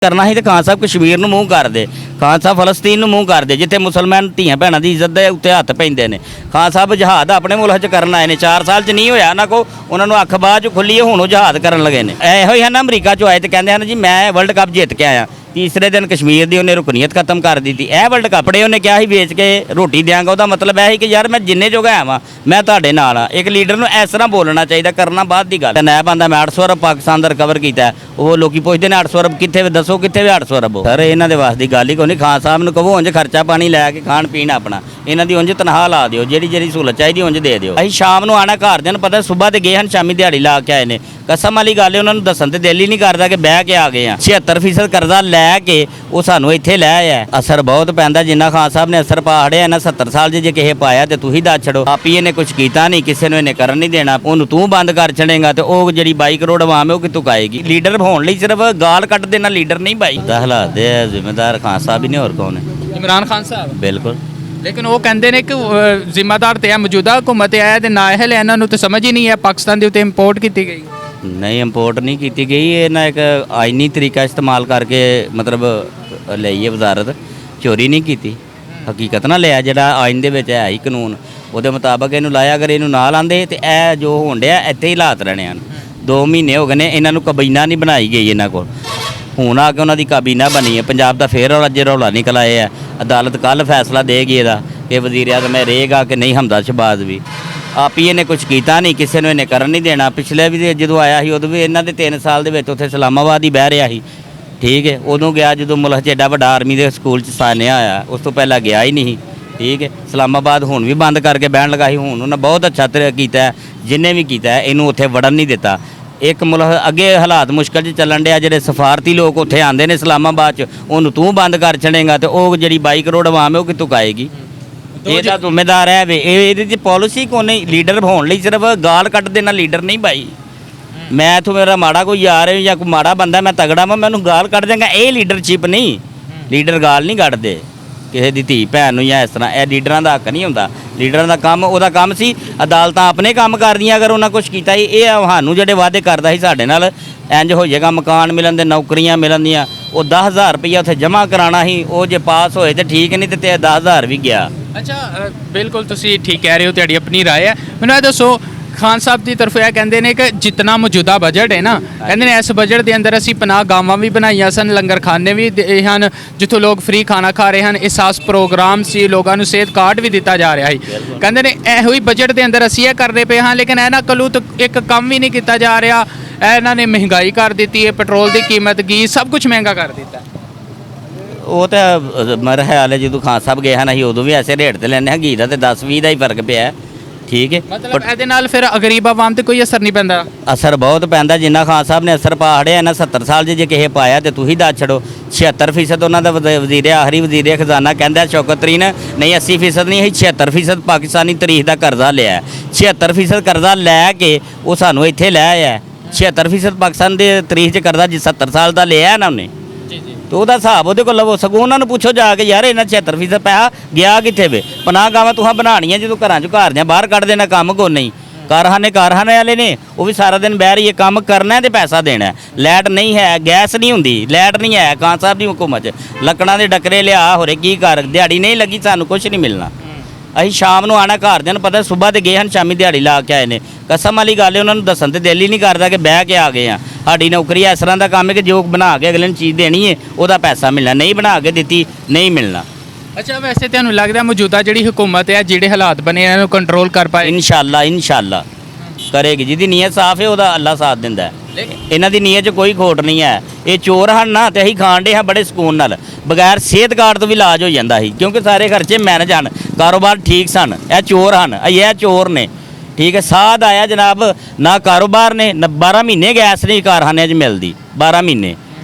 करना ही तो खान साहब कश्मीर ਨੂੰ ਮੂੰਹ ਕਰਦੇ ਖਾਨ ਸਾਹਿਬ ਫਲਸਤੀਨ ਨੂੰ ਮੂੰਹ ਕਰਦੇ ਜਿੱਥੇ ਮੁਸਲਮਾਨ ਧੀਆਂ ਭੈਣਾਂ ਦੀ ਇੱਜ਼ਤ ਦੇ ਉੱਤੇ ਹੱਥ ਪੈਂਦੇ ਨੇ ਖਾਨ ਸਾਹਿਬ ਜਹਾਦ ਆਪਣੇ ਮੁਲਕ 'ਚ ਕਰਨ ਆਏ ਨੇ 4 ਸਾਲ 'ਚ ਨਹੀਂ ਹੋਇਆ ਉਹਨਾਂ ਕੋ ਉਹਨਾਂ ਨੂੰ ਅੱਖ ਬਾਅਦ 'ਚ ਖੁੱਲੀ ਹੁਣ ਉਹ ਜਹਾਦ ਕਰਨ ਲੱਗੇ ਨੇ ਇਹੋ ਹੀ ਹਨ ਅਮਰੀਕਾ 'ਚੋਂ ਆਏ ਤੇ ਕਹਿੰਦੇ ਹਨ ਜੀ ਮੈਂ ਵਰਲਡ ਕੱਪ ਜਿੱਤ ਕੇ ਆਇਆ तीसरे दिन कश्मीर की उन्हें रुकनीयत खत्म कर दी थी यह वर्ल्ड कप उन्हें क्या ही बेच के रोटी देंगा वह मतलब यह कि यार मैं जिन्ने जोगा है मैं तुहाडे नाल हाँ एक लीडर नूं इस तरह बोलना चाहिए करना बाद की गल नैब आंदा मैं 800 अरब पाकिस्तान का रिकवर किया वो लोग पुछते हैं 800 अरब कितने दसो कितने भी 800 अरब सर इन्हों के वास्ते गल ही कोई नहीं खान साहब नूं कहो उंज खर्चा पानी लैके खाण पीण अपना इन्हों की उंज तनख्वाह ला दिओ जी सहूलत चाहिए उंज दे दिओ असीं शाम नूं आना घरदिआं नूं पता सुबह तो गए हैं शामी दिहाड़ी ला के आए ने कसम वाली गल है उन्होंने दसन तो दिल ही नहीं करता कि बह के आ गए हैं 76% करजा लैके वो सानू इत्थे लै आया असर बहुत पैंदा जिन्ना खान साहब ने असर पा हड़िया ना 70 साल जे किसे पाया तो तू ही दस छड़ो आप ही इन्हें कुछ किया नहीं किसी ने इन्हें करन नहीं देना उन्होंने तू बंद कर छड़ेगा तो वह जी 22 करोड़ आवाम है वो कितों आएगी लीडर होने सिर्फ गाल कट देना लीडर नहीं भाई हालात दे जिम्मेदार खान साहब ही नहीं और कौन है इमरान खान साहब बिल्कुल लेकिन वो कहते हैं कि जिम्मेदार तो मौजूदा हुकूमत आया तो नाअहल है इन्हों तो समझ ही नहीं है पाकिस्तान के उत्ते इंपोर्ट की गई नहीं इंपोर्ट नहीं की गई इन्हें एक आईनी तरीका इस्तेमाल करके मतलब ਲਈ वजारत चोरी नहीं की हकीकत ना लिया जो आइन दे है ही कानून वो मुताबिक इनू लाया अगर इनू ना लाते तो यह जो होन दिया इत्थे ही हालात रहने हैं 2 महीने हो गए ने इन्हों कबीना नहीं बनाई गई इन्हों को हूँ आके उन्होंने काबीना बनी है पंजाब का फिर अज रौला निकल आए है अदालत कल फैसला देगी यदा कि वजीर आज़म रहेगा कि नहीं हमदा शहबाज भी आप ही इन्हें कुछ किया नहीं किसी ने इन्हें करन नहीं देना पिछले भी जो आया ही उदों भी इन्हों के 3 साल के उत्थे इस्लामाबाद ही बह रहा ही ठीक है उदों गया जो मुल्क एडा वड्डा आर्मी के स्कूल सानिया आया उस तो पहला गया ही नहीं ठीक है इस्लामाबाद हुण भी बंद करके बहन लगा ही हुण उन्हें बहुत अच्छा किया जिन्हें भी किया इनू उत्थे वड़न नहीं दिता एक मुल्क अगे हालात मुश्किल च चलन दिया जो सफारती लोग उत्थे आते हैं इस्लामाबाद उन्होंने तू बंद कर छड़ेगा तो वह जी 22 करोड़ आवाम है वो कितों आएगी ये जिम्मेदार है वे ये पॉलिसी को नहीं लीडर होने सिर्फ गाल कट देना लीडर नहीं भाई मैं तो मेरा माड़ा कोई यार है या कोई माड़ा बंदा मैं तगड़ा मैं उन्होंने गाल कट देंगा ये लीडरशिप नहीं लीडर गाल नहीं कटते किसी की धी भैन या इस तरह यह लीडर का हक नहीं होंदा लीडर का काम वह काम सी अदालत अपने काम कर दी अगर उन्हें कुछ किया ये सानू जो वादे करता ही साढ़े नाल इंज हो जाएगा मकान मिलन दे नौकरियां मिलन दियाँ वो 10,000 रुपया उत्थे जमा कराना ही वो जे पास होए तो ठीक नहीं तो 10,000 भी गया अच्छा बिल्कुल तुसी ठीक कह रहे हो तुहाडी अपनी राय है मैनूं ये दसो खान साहब की तरफ यह कहते हैं कि जितना मौजूदा बजट है ना कहते हैं इस बजट के अंदर असी 50 गावां भी बनाई सन लंगर खाने भी हैं जितों लोग फ्री खाना खा रहे हैं एहसास प्रोग्राम से लोगों को सेहत कार्ड भी दिता जा रहा है कहते हैं यहो ही बजट के अंदर असी करते पे हाँ लेकिन इन्होंने कलू तो एक काम भी नहीं किया जा रहा इन्होंने महंगाई कर दी है पेट्रोल की कीमत घी सब कुछ महंगा कर दिता वो तो मेरा ख्याल है जो खान साहब गए हैं अं उदों भी ऐसे रेट से लैने घी का तो 10-20 का ही फर्क पिया ठीक है मतलब ਇਹਦੇ ਨਾਲ ਫਿਰ गरीब आवाम ਤੇ ਕੋਈ असर नहीं पैंदा असर बहुत पैंदा जिन्ना खान साहब ने असर पा हड़िया इन्हें 70 साल जे किसे पाया तो तू ही दस छड़ो 76% उन्होंने वजीर आखिरी वजीर खजाना कहता शौकत तरीन नहीं 80% नहीं 76% पाकिस्तानी तरीख का कर्जा लिया 76% कर्जा लैके वो सानू इत्थे लै आया 76% पाकिस्तान के तरीख च कर्जा 70 साल का लिया ना उन्हें तो वह हिसाब वो लवो सगों उन्होंने पूछो जाके यार इन्हें 76% पैसा गया कितने वे 50 गावां तुहां बनानियां जो घर चो घर दियां बाहर कढ़ देना काम को नहीं कारखाने वाले ने वो भी सारा दिन बह रही है काम करना है तो पैसा देना है लाइट नहीं है गैस नहीं होंगी लाइट नहीं है खान साहब की हुकूमत लकड़ां दे डकरे लिया हो रहे की कर दिहाड़ी नहीं लगी सानू कुछ नहीं मिलना असीं शाम नूं आना घरदिआं नूं पता सुबह तो गए हैं शामी दिहाड़ी ला के आए ने कसम वाली गल है उन्होंने दसन तो दिल ही नहीं करता कि बह के आ गए हैं साडी नौकरी इस तरह का काम है कि जो बना के अगले चीज़ देनी है वह पैसा मिलना नहीं बना के दी नहीं मिलना अच्छा वैसे तुहानूं लगदा मौजूदा जिहड़ी हुकूमत है जिहड़े हालात बने इन्हां नूं कंट्रोल कर पाए इंशाअल्लाह करेगी जिहदी नीयत साफ है वह अल्लाह साथ दिंदा है इन्हां दी नीयत कोई खोट नहीं है ये चोर हैं ना तो असीं खाण दे हाँ बड़े सुकून नाल बगैर सेहत कार्ड तो भी इलाज हो जाता ही क्योंकि सारे खर्चे मैनेज हैं कारोबार ठीक सन यह चोर हैं यह चोर ने ठीक है साध आया जनाब ना कारोबार ने न 12 महीने गैस नहीं कारखाने मिलती 12 महीने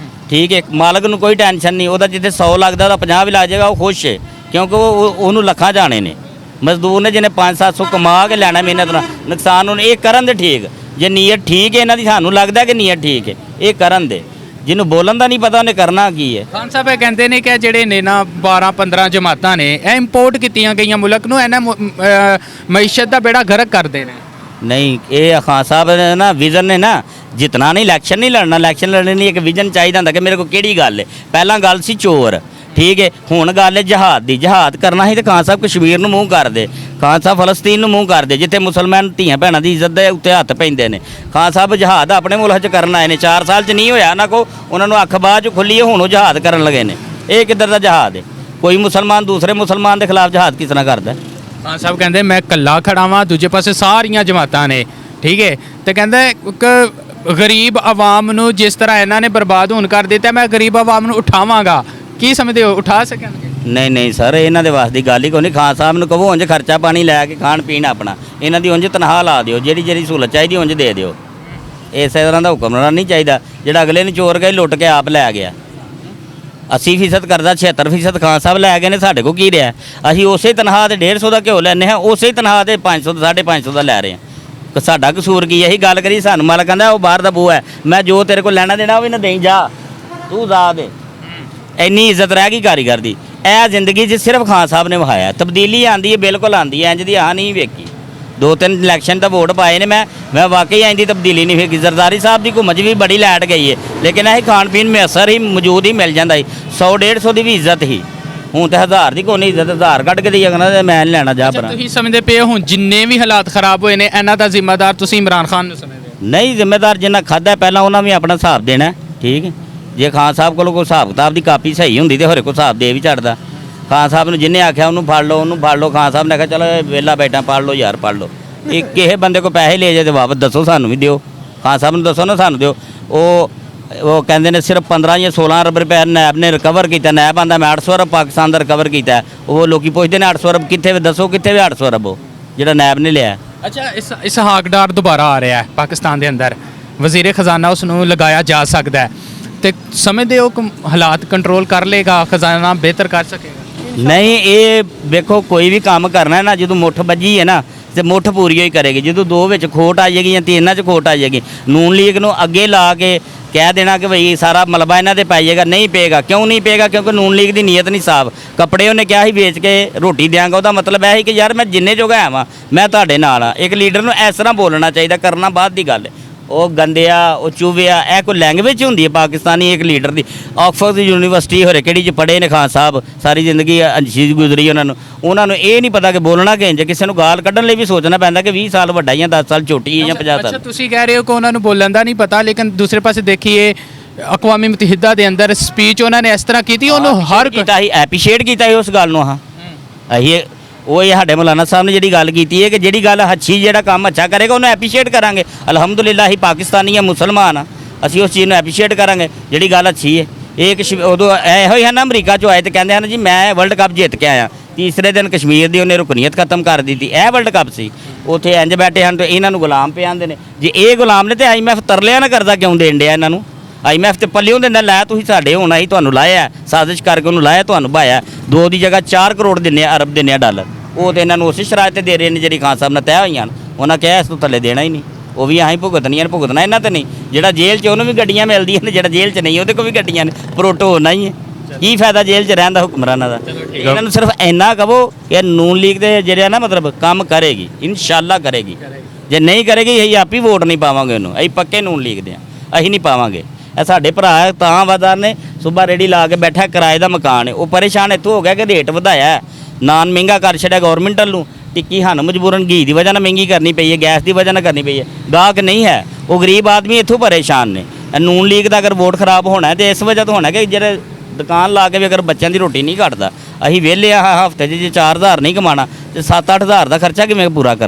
ठीक है मालक नूं कोई टेंशन नहीं वह जिथे 100 लगता 50 भी लग जाएगा वो खुश है क्योंकि वो लखा जाने ने मजदूर ने जिन्हें 500-700 कमा के लैना मेहनत ना नुकसान उन्हें ये करन दे ठीक जे नीयत ठीक है इन्हों की सानू लगता कि नीयत ठीक है ये करन दे जिन्हों बोलन का नहीं पता उन्हें करना की है खान साहब कहते हैं कि ਜਿਹੜੇ ਨੇ ਨਾ 12-15 जमातां ने ਇਹ इंपोर्ट कीतियां गईयां मुल्क ਨੂੰ ਇਹਨਾਂ मईशत का बेड़ा गर्क करते हैं नहीं ये खान साहब ने ना विजन ने ना ਜਿੱਤਣਾ ਨਹੀਂ, ਇਲੈਕਸ਼ਨ ਨਹੀਂ ਲੜਨਾ। ਇਲੈਕਸ਼ਨ ਲੜਨ ਲਈ ਇੱਕ ਵਿਜ਼ਨ ਚਾਹੀਦਾ ਹੁੰਦਾ ਕਿ ਮੇਰੇ ਕੋਲ ਕਿਹੜੀ ਗੱਲ ਹੈ। ਪਹਿਲਾਂ ਗੱਲ ਸੀ ਚੋਰ, ਠੀਕ ਹੈ, ਹੁਣ ਗੱਲ ਹੈ ਜਹਾਦ ਦੀ। ਜਹਾਦ ਕਰਨਾ ਸੀ ਤੇ ਖਾਨ ਸਾਹਿਬ ਕਸ਼ਮੀਰ ਨੂੰ ਮੂੰਹ ਕਰਦੇ, ਖਾਨ ਸਾਹਿਬ ਫਲਸਤੀਨ ਨੂੰ ਮੂੰਹ ਕਰਦੇ, ਜਿੱਥੇ ਮੁਸਲਮਾਨ ਧੀਆਂ ਭੈਣਾਂ ਦੀ ਇੱਜ਼ਤ ਦੇ ਉੱਤੇ ਹੱਥ ਪੈਂਦੇ ਨੇ। ਖਾਨ ਸਾਹਿਬ ਜਹਾਦ ਆਪਣੇ ਮੁਲਕ 'ਚ ਕਰਨ ਆਏ ਨੇ, 4 ਸਾਲ 'ਚ ਨਹੀਂ ਹੋਇਆ ਉਹਨਾਂ ਕੋ, ਉਹਨਾਂ ਨੂੰ ਅੱਖ ਬਾਅਦ 'ਚ ਖੁੱਲੀ ਹੈ, ਹੁਣ ਉਹ ਜਹਾਦ ਕਰਨ ਲੱਗੇ ਨੇ। ਇਹ ਕਿੱਧਰ ਦਾ ਜਹਾਦ ਹੈ? ਕੋਈ ਮੁਸਲਮਾਨ ਦੂਸਰੇ ਮੁਸਲਮਾਨ ਦੇ ਖਿਲਾਫ ਜਹਾਦ ਕਿਸ ਤਰ੍ਹਾਂ ਕਰਦਾ? ਖਾਨ ਸਾਹਿਬ ਕਹਿੰਦੇ ਮੈਂ ਇਕੱਲਾ ਖੜਾ ਵਾਂ, ਦੂਜੇ ਪਾਸੇ ਸਾਰੀਆਂ ਜਮਾਤਾਂ ਨੇ, ਠੀਕ ਹੈ, ਤੇ ਕਹਿੰਦਾ ਇੱਕ ਗਰੀਬ ਆਵਾਮ ਨੂੰ ਜਿਸ ਤਰ੍ਹਾਂ ਇਹਨਾਂ ਨੇ ਬਰਬਾਦ ਹੋਣ ਕਰ ਦਿੱਤਾ, ਮੈਂ ਗਰੀਬ ਆਵਾਮ ਨੂੰ ਉਠਾਵਾਂਗਾ। ਕੀ ਸਮਝਦੇ ਹੋ, ਉਠਾ ਸਕਣਗੇ? ਨਹੀਂ ਨਹੀਂ ਸਰ, ਇਹਨਾਂ ਦੇ ਵਾਸ ਦੀ ਗੱਲ ਹੀ ਕੋਈ ਨਹੀਂ। ਖਾਨ ਸਾਹਿਬ ਨੂੰ ਕਹੋ ਉਂਝ ਖਰਚਾ ਪਾਣੀ ਲੈ ਕੇ ਖਾਣ ਪੀਣ ਆਪਣਾ, ਇਹਨਾਂ ਦੀ ਉਂਝ ਤਨਖਾਹ ਲਾ ਦਿਓ, ਜਿਹੜੀ ਸਹੂਲਤ ਚਾਹੀਦੀ ਉਂਝ ਦੇ ਦਿਓ। ਇਸੇ ਤਰ੍ਹਾਂ ਦਾ ਹੁਕਮਰਾਨ ਨਹੀਂ ਚਾਹੀਦਾ ਜਿਹੜਾ ਅਗਲੇ ਨੂੰ ਚੋਰ ਗਏ ਲੁੱਟ ਕੇ ਆਪ ਲੈ ਗਿਆ। 80% ਕਰਜ਼ਾ 76% ਖਾਨ ਸਾਹਿਬ ਲੈ ਗਏ ਨੇ, ਸਾਡੇ ਕੋਲ ਕੀ ਰਿਹਾ? ਅਸੀਂ ਉਸੇ ਤਨਖਾਹ ਤੇ 150 ਦਾ ਘਿਓ ਲੈਂਦੇ ਹਾਂ, ਉਸੇ ਤਨਖਾਹ ਤੇ 500 550 ਦਾ ਲੈ ਰਹੇ ਹਾਂ। ਸਾਡਾ ਕਸੂਰ ਕੀ ਹੈ? ਇਹੀ ਗੱਲ ਕਰੀ, ਸਾਨੂੰ ਮਾਲਕ ਕਹਿੰਦਾ ਉਹ ਬਾਹਰ ਦਾ ਬੂਆ ਹੈ, ਮੈਂ ਜੋ ਤੇਰੇ ਕੋਲ ਲੈਣਾ ਦੇਣਾ ਉਹ ਵੀ ਨਾ ਦੇਈ ਜਾ, ਤੂੰ ਜਾ ਦੇ। ਇੰਨੀ ਇੱਜ਼ਤ ਰਹਿ ਗਈ ਕਾਰੀਗਰ ਦੀ। ਇਹ ਜ਼ਿੰਦਗੀ 'ਚ ਸਿਰਫ ਖਾਨ ਸਾਹਿਬ ਨੇ ਵਹਾਇਆ। ਤਬਦੀਲੀ ਆਂਦੀ ਹੈ, ਬਿਲਕੁਲ ਆਂਦੀ ਹੈ, ਇੰਜ ਦੀ ਆ ਨਹੀਂ ਵੇਖੀ। 2-3 ਇਲੈਕਸ਼ਨ ਤਾਂ ਵੋਟ ਪਾਏ ਨੇ, ਮੈਂ ਵਾਕਈ ਇੰਜ ਦੀ ਤਬਦੀਲੀ ਨਹੀਂ ਵੇਖੀ। ਜ਼ਰਦਾਰੀ ਸਾਹਿਬ ਦੀ ਘੁੰਮਜ ਵੀ ਬੜੀ ਲੈਟ ਗਈ ਹੈ, ਲੇਕਿਨ ਇਹ ਖਾਣ ਪੀਣ ਮੈਸਰ ਹੀ ਮੌਜੂਦ ਹੀ ਮਿਲ ਜਾਂਦਾ ਸੀ। 100-150 ਦੀ ਵੀ ਇੱਜ਼ਤ ਹੀ, ਹੁਣ ਤੇ 1000 ਦੀ ਕੋਈ ਨਹੀਂ ਇੱਜ਼ਤ। 1000 ਕੱਢ ਕੇ ਦੀ ਜਗਣਾ ਤੇ ਮੈਂ ਨਹੀਂ ਲੈਣਾ ਜਾ ਪਰਾਂ। ਤੁਸੀਂ ਸਮਝਦੇ ਪਏ ਹੋ ਹੁਣ ਜਿੰਨੇ ਵੀ ਹਾਲਾਤ ਖਰਾਬ ਹੋਏ ਨੇ ਇਹਨਾਂ ਦਾ ਜ਼ਿੰਮੇਦਾਰ ਤੁਸੀਂ ਇਮਰਾਨ ਖਾਨ ਨੂੰ ਸਮਝਦੇ ਹੋ? ਨਹੀਂ, ਜ਼ਿੰਮੇਦਾਰ ਜਿੰਨਾ ਖਾਦਾ ਪਹਿਲਾਂ ਉਹਨਾਂ ਵੀ ਆਪਣਾ ਹਿਸਾਬ ਦੇਣਾ, ਠੀਕ ਹੈ। ਜੇ ਖਾਨ ਸਾਹਿਬ ਕੋਲ ਕੋਈ ਹਿਸਾਬ ਕਿਤਾਬ ਦੀ ਕਾਪੀ ਸਹੀ ਹੁੰਦੀ ਤੇ ਹੋਰੇ ਕੋਈ ਹਿਸਾਬ ਦੇ ਵੀ ਛੱਡਦਾ। ਖਾਨ ਸਾਹਿਬ ਨੂੰ ਜਿੰਨੇ ਆਖਿਆ ਉਹਨੂੰ ਫੜ ਲਓ, ਉਹਨੂੰ ਫੜ ਲਓ। ਖਾਨ ਸਾਹਿਬ ਨੇ ਆਖਿਆ ਚਲੋ ਵਿਹਲਾ ਬੈਠਾ, ਪੜ੍ਹ ਲਓ ਯਾਰ, ਪੜ੍ਹ ਲਓ। ਇਹ ਕਿਸੇ ਬੰਦੇ ਕੋਲ ਪੈਸੇ ਲੈ ਜਾਏ ਤੇ ਵਾਪਸ ਦੱਸੋ, ਸਾਨੂੰ ਵੀ ਦਿਓ। ਖਾਨ ਸਾਹਿਬ ਨੂੰ ਦੱਸੋ ਨਾ, ਸਾਨੂੰ ਦਿਓ। ਉਹ ਕਹਿੰਦੇ ਨੇ ਸਿਰਫ 15 ਜਾਂ 16 ਅਰਬ ਰੁਪਏ ਨੈਬ ਨੇ ਰਿਕਵਰ ਕੀਤਾ। ਨੈਬ ਆਂਦਾ ਮੈਂ 800 ਅਰਬ ਪਾਕਿਸਤਾਨ ਦਾ ਰਿਕਵਰ ਕੀਤਾ। ਉਹ ਲੋਕੀ ਪੁੱਛਦੇ ਨੇ 800 ਅਰਬ ਕਿੱਥੇ ਵੇ, ਦੱਸੋ ਕਿੱਥੇ ਵੇ 800 ਅਰਬ ਉਹ ਜਿਹੜਾ ਨੈਬ ਨੇ ਲਿਆ। ਅੱਛਾ, ਇਸਹਾਕ ਡਾਰ ਦੁਬਾਰਾ ਆ ਰਿਹਾ ਹੈ ਪਾਕਿਸਤਾਨ ਦੇ ਅੰਦਰ, ਵਜ਼ੀਰ ਖਜ਼ਾਨਾ ਉਸ ਨੂੰ ਲਗਾਇਆ ਜਾ ਸਕਦਾ ਹੈ, ਤੇ ਸਮਝਦੇ ਹੋ ਕਿ ਹਾਲਾਤ ਕੰਟਰੋਲ ਕਰ ਲੇਗਾ, ਖਜ਼ਾਨਾ ਬਿਹਤਰ ਕਰ ਸਕੇਗਾ? ਨਹੀਂ, ਇਹ ਵੇਖੋ ਕੋਈ ਵੀ ਕੰਮ ਕਰਨਾ ਨਾ, ਜਦੋਂ ਮੁੱਠ ਵੱਜੀ ਹੈ ਨਾ ਤੇ ਮੁੱਠ ਪੂਰੀ ਹੀ ਕਰੇਗੀ। ਜਦੋਂ 2 ਵਿੱਚ ਖੋਟ ਆ ਜਾਏਗੀ ਜਾਂ 3 'ਚ ਖੋਟ ਆ ਜਾਏਗੀ, ਨੂਨ ਲੀਗ ਨੂੰ ਅੱਗੇ ਲਾ ਕੇ ਕਹਿ ਦੇਣਾ ਕਿ ਭਈ ਸਾਰਾ ਮਲਬਾ ਇਹਨਾਂ ਤੇ ਪੈ ਜਾਏਗਾ, ਨਹੀਂ ਪਏਗਾ। ਕਿਉਂ ਨਹੀਂ ਪਏਗਾ? ਕਿਉਂਕਿ ਨੂਨ ਲੀਗ ਦੀ ਨੀਅਤ ਨਹੀਂ ਸਾਫ਼। ਕੱਪੜੇ ਉਹਨੇ ਕਿਹਾ ਸੀ ਵੇਚ ਕੇ ਰੋਟੀ ਦਿਆਂਗਾ, ਉਹਦਾ ਮਤਲਬ ਇਹ ਸੀ ਕਿ ਯਾਰ ਮੈਂ ਜਿੰਨੇ ਜੋਗਾ ਆਵਾਂ ਮੈਂ ਤੁਹਾਡੇ ਨਾਲ ਆ। ਇੱਕ ਲੀਡਰ ਨੂੰ ਇਸ ਤਰ੍ਹਾਂ ਬੋਲਣਾ ਚਾਹੀਦਾ, ਕਰਨਾ ਬਾਅਦ ਦੀ ਗੱਲ ਹੈ। ਉਹ ਗੰਦਿਆ, ਉਹ ਚੂਵਿਆ, ਇਹ ਕੋਈ ਲੈਂਗੁਏਜ ਹੁੰਦੀ ਹੈ ਪਾਕਿਸਤਾਨੀ ਇੱਕ ਲੀਡਰ ਦੀ? ਆਕਸਫੋਰਡ ਯੂਨੀਵਰਸਿਟੀ ਹੋਰੇ ਕਿਹੜੀ 'ਚ ਪੜ੍ਹੇ ਨੇ ਖਾਨ ਸਾਹਿਬ, ਸਾਰੀ ਜ਼ਿੰਦਗੀ ਅੰਸ਼ੀ ਗੁਜ਼ਰੀ ਉਹਨਾਂ ਨੂੰ ਇਹ ਨਹੀਂ ਪਤਾ ਕਿ ਬੋਲਣਾ ਕਿੰਜ। ਕਿਸੇ ਨੂੰ ਗਾਲ ਕੱਢਣ ਲਈ ਵੀ ਸੋਚਣਾ ਪੈਂਦਾ ਕਿ 20 ਸਾਲ ਵੱਡਾ ਜਾਂ 10 ਸਾਲ ਛੋਟੀ ਹੈ ਜਾਂ 50 ਸਾਲ। ਅੱਛਾ, ਤੁਸੀਂ ਕਹਿ ਰਹੇ ਹੋ ਕਿ ਉਹਨਾਂ ਨੂੰ ਬੋਲਣ ਦਾ ਨਹੀਂ ਪਤਾ, ਲੇਕਿਨ ਦੂਸਰੇ ਪਾਸੇ ਦੇਖੀਏ ਅਕਵਾਮੀ ਮੁਤਹਿਦਾ ਦੇ ਅੰਦਰ ਸਪੀਚ ਉਹਨਾਂ ਨੇ ਇਸ ਤਰ੍ਹਾਂ ਕੀਤੀ, ਉਹਨੂੰ ਹਰ ਕੀਤਾ ਹੀ ਐਪਰੀਸ਼ੀਏਟ ਕੀਤਾ ਸੀ ਉਸ ਗੱਲ ਨੂੰ। ਹਾਂ, ਅਸੀਂ ਉਹ ਇਹ ਸਾਡੇ ਮੌਲਾਨਾ ਸਾਹਿਬ ਨੇ ਜਿਹੜੀ ਗੱਲ ਕੀਤੀ ਹੈ ਕਿ ਜਿਹੜੀ ਗੱਲ ਅੱਛੀ, ਜਿਹੜਾ ਕੰਮ ਅੱਛਾ ਕਰੇਗਾ ਉਹਨੂੰ ਐਪਰੀਸ਼ੀਏਟ ਕਰਾਂਗੇ। ਅਲਹਮਦੁਲਿਲਾ ਹੀ ਪਾਕਿਸਤਾਨੀ ਆ, ਮੁਸਲਮਾਨ ਆ, ਅਸੀਂ ਉਸ ਚੀਜ਼ ਨੂੰ ਐਪਰੀਸ਼ੀਏਟ ਕਰਾਂਗੇ ਜਿਹੜੀ ਗੱਲ ਅੱਛੀ ਹੈ। ਇਹ ਉਦੋਂ ਇਹੋ ਹੀ ਹਨ ਅਮਰੀਕਾ 'ਚੋਂ ਆਏ ਤੇ ਕਹਿੰਦੇ ਹਨ ਜੀ ਮੈਂ ਵਰਲਡ ਕੱਪ ਜਿੱਤ ਕੇ ਆਇਆ। ਤੀਸਰੇ ਦਿਨ ਕਸ਼ਮੀਰ ਦੀ ਉਹਨੇ ਰੁਕਨੀਅਤ ਖਤਮ ਕਰ ਦਿੱਤੀ। ਇਹ ਵਰਲਡ ਕੱਪ ਸੀ, ਉੱਥੇ ਇੰਜ ਬੈਠੇ ਹਨ ਤੇ ਇਹਨਾਂ ਨੂੰ ਗੁਲਾਮ ਪਏ ਆਂਦੇ ਨੇ। ਜੇ ਇਹ ਗੁਲਾਮ ਨੇ ਤੇ IMF ਤਰਲਿਆ ਨਾ ਕਰਦਾ ਕਿਉਂ ਦੇਣ ਡਿਆ ਇਹਨਾਂ ਨੂੰ? IMF ਤੇ ਪੱਲਿਓਂ ਦਿੰਦਾ, ਲੈ ਤੁਸੀਂ ਸਾਡੇ ਹੋਣਾ ਹੀ, ਤੁਹਾਨੂੰ ਲਾਇਆ ਸਾਜ਼ਿਸ਼ ਕਰਕੇ, ਉਹਨੂੰ ਲਾਇਆ, ਤੁਹਾਨੂੰ ਭਾਇਆ। 2 ਦੀ ਜਗ੍ਹਾ 4 ਕਰੋੜ ਦਿੰਦੇ ਆ, ਅਰਬ ਦਿੰਦੇ ਆ ਡਾਲਰ। ਉਹ ਤੇ ਇਹਨਾਂ ਨੂੰ ਉਸੇ ਸ਼ਰਾਇਤ ਤੇ ਦੇ ਰਹੇ ਨੇ ਜਿਹੜੀ ਖਾਨ ਸਾਹਿਬ ਨੇ ਤੈਅ ਹੋਈਆਂ। ਉਹਨਾਂ ਕਿਹਾ ਇਸ ਤੋਂ ਥੱਲੇ ਦੇਣਾ ਹੀ ਨਹੀਂ, ਉਹ ਵੀ ਅਸੀਂ ਭੁਗਤਣਾ ਇਹਨਾਂ ਤੇ ਨਹੀਂ। ਜਿਹੜਾ ਜੇਲ੍ਹ 'ਚ ਉਹਨੂੰ ਵੀ ਗੱਡੀਆਂ ਮਿਲਦੀਆਂ ਨੇ, ਜਿਹੜਾ ਜੇਲ੍ਹ 'ਚ ਨਹੀਂ ਉਹਦੇ ਕੋਲ ਵੀ ਗੱਡੀਆਂ ਨੇ, ਪ੍ਰੋਟੋ ਹੋਣਾ ਹੀ ਹੈ। ਕੀ ਫਾਇਦਾ ਜੇਲ੍ਹ 'ਚ ਰਹਿਣ ਦਾ ਹੁਕਮਰਾਨਾਂ ਦਾ? ਇਹਨਾਂ ਨੂੰ ਸਿਰਫ ਇੰਨਾ ਕਹੋ ਕਿ ਨੂਨ ਲੀਗ ਦੇ ਜਿਹੜੇ ਨਾ ਮਤਲਬ ਕੰਮ ਕਰੇਗੀ, ਇਨਸ਼ਾਅੱਲਾ ਕਰੇਗੀ। ਜੇ ਨਹੀਂ ਕਰੇਗੀ ਅਸੀਂ ਆਪ ਹੀ ਵੋਟ ਨਹੀਂ ਪਾਵਾਂਗੇ ਉਹਨੂੰ। ਅਸੀਂ ਪੱਕੇ ਨੂਨ ਲੀਗ ਦੇ ਹਾਂ, ਅਸੀਂ ਨਹੀਂ ਪਾਵਾਂਗੇ। ਇਹ ਸਾਡੇ ਭਰਾ ਤਾਂ ਵਾਦਾਰ ਨੇ, ਸੁਬਾ ਰੇੜੀ ਲਾ ਕੇ ਬੈਠਾ, ਕਿਰਾਏ ਦਾ ਮਕਾਨ ਹੈ, ਉਹ ਪਰੇਸ਼ਾਨ ਇੱਥੋਂ ਹੋ ਗਿਆ ਕਿ ਰੇਟ ਵਧਾਇਆ, ਨਾਨ ਮਹਿੰਗਾ ਕਰ ਛੱਡਿਆ ਗੌਰਮੈਂਟ ਵੱਲੋਂ। ਟਿੱਕੀ ਸਾਨੂੰ ਮਜਬੂਰਨ ਘੀ ਦੀ ਵਜ੍ਹਾ ਨਾਲ ਮਹਿੰਗੀ ਕਰਨੀ ਪਈ ਹੈ, ਗੈਸ ਦੀ ਵਜ੍ਹਾ ਨਾਲ ਕਰਨੀ ਪਈ ਹੈ। ਗਾਹਕ ਨਹੀਂ ਹੈ, ਉਹ ਗਰੀਬ ਆਦਮੀ ਇੱਥੋਂ ਪਰੇਸ਼ਾਨ ਨੇ। ਨੂਨ ਲੀਗ ਦਾ ਅਗਰ ਵੋਟ ਖਰਾਬ ਹੋਣਾ ਤੇ ਇਸ ਵਜ੍ਹਾ ਤੋਂ ਹੋਣਾ ਕਿ ਜਿਹੜੇ ਦੁਕਾਨ ਲਾ ਕੇ ਵੀ ਅਗਰ ਬੱਚਿਆਂ ਦੀ ਰੋਟੀ ਨਹੀਂ ਕੱਟਦਾ, ਅਸੀਂ ਵਿਹਲੇ ਆ ਹਫ਼ਤੇ 'ਚ ਜੇ 4000 ਨਹੀਂ ਕਮਾਣਾ ਤੇ 7-8 ਹਜ਼ਾਰ ਦਾ ਖਰਚਾ ਕਿਵੇਂ ਪੂਰਾ ਕਰਨਾ?